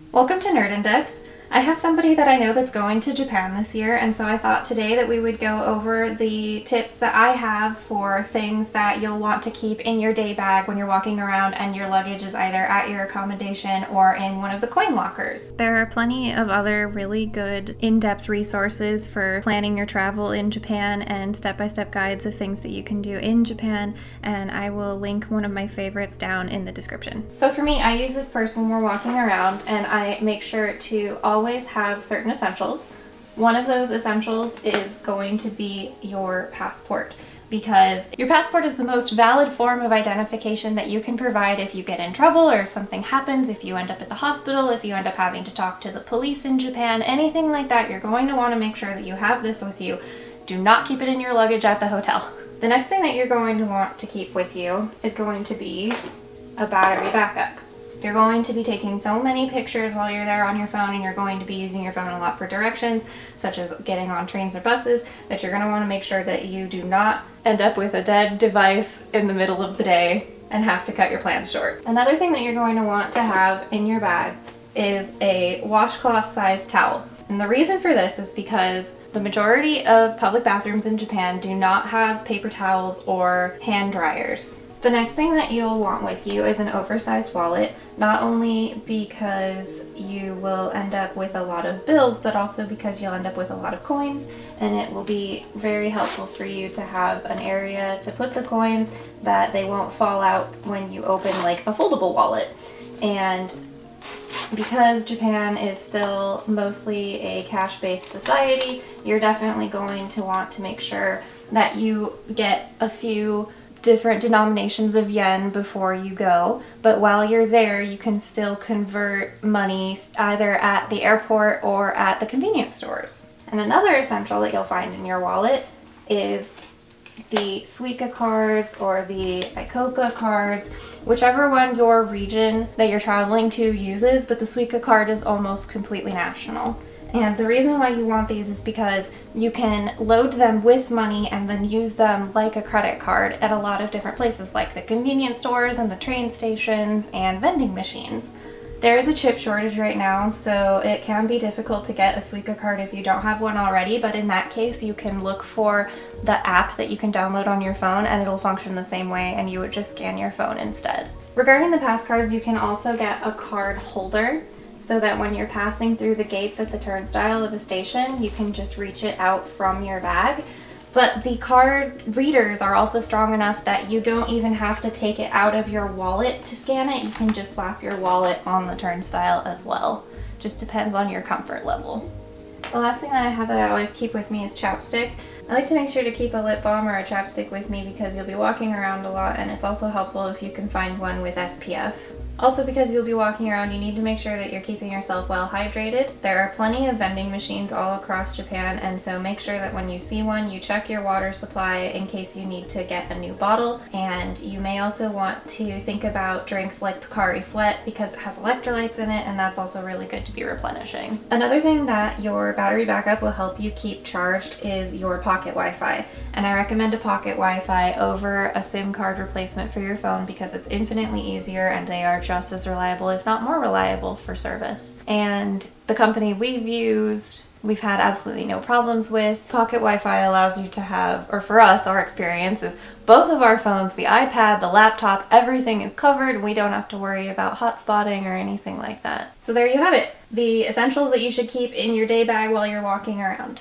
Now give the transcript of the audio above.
Welcome to Nerd Index. I have somebody that I know that's going to Japan this year, and so I thought today that we would go over the tips that I have for things that you'll want to keep in your day bag when you're walking around and your luggage is either at your accommodation or in one of the coin lockers. There are plenty of other really good in-depth resources for planning your travel in Japan and step-by-step guides of things that you can do in Japan, and I will link one of my favorites down in the description. So for me, I use this purse when we're walking around, and I make sure to always have certain essentials. One of those essentials is going to be your passport, because your passport is the most valid form of identification that you can provide if you get in trouble or if something happens, if you end up at the hospital, if you end up having to talk to the police in Japan, anything like that. You're going to want to make sure that you have this with you. Do not keep it in your luggage at the hotel. The next thing that you're going to want to keep with you is going to be a battery backup. You're going to be taking so many pictures while you're there on your phone, and you're going to be using your phone a lot for directions, such as getting on trains or buses, that you're going to want to make sure that you do not end up with a dead device in the middle of the day and have to cut your plans short. Another thing that you're going to want to have in your bag is a washcloth size towel. And the reason for this is because the majority of public bathrooms in Japan do not have paper towels or hand dryers. The next thing that you'll want with you is an oversized wallet, not only because you will end up with a lot of bills, but also because you'll end up with a lot of coins, and it will be very helpful for you to have an area to put the coins that they won't fall out when you open like a foldable wallet. And because Japan is still mostly a cash-based society, you're definitely going to want to make sure that you get a few different denominations of yen before you go, but while you're there you can still convert money either at the airport or at the convenience stores. And another essential that you'll find in your wallet is the Suica cards or the Icoca cards, whichever one your region that you're traveling to uses, but the Suica card is almost completely national. And the reason why you want these is because you can load them with money and then use them like a credit card at a lot of different places, like the convenience stores and the train stations and vending machines. There is a chip shortage right now, so it can be difficult to get a Suica card if you don't have one already, but in that case you can look for the app that you can download on your phone and it'll function the same way, and you would just scan your phone instead. Regarding the pass cards, you can also get a card holder, so that when you're passing through the gates at the turnstile of a station, you can just reach it out from your bag. But the card readers are also strong enough that you don't even have to take it out of your wallet to scan it. You can just slap your wallet on the turnstile as well. Just depends on your comfort level. The last thing that I have that I always keep with me is chapstick. I like to make sure to keep a lip balm or a chapstick with me because you'll be walking around a lot, and it's also helpful if you can find one with SPF. Also, because you'll be walking around, you need to make sure that you're keeping yourself well hydrated. There are plenty of vending machines all across Japan, and so make sure that when you see one, you check your water supply in case you need to get a new bottle. And you may also want to think about drinks like Pocari Sweat because it has electrolytes in it, and that's also really good to be replenishing. Another thing that your battery backup will help you keep charged is your pocket Wi-Fi. And I recommend a pocket Wi-Fi over a SIM card replacement for your phone because it's infinitely easier and they are just as reliable, if not more reliable, for service. And the company we've used, we've had absolutely no problems with. Pocket Wi-Fi allows you to have, or for us, our experience is both of our phones, the iPad, the laptop, everything is covered. We don't have to worry about hotspotting or anything like that. So there you have it, the essentials that you should keep in your day bag while you're walking around.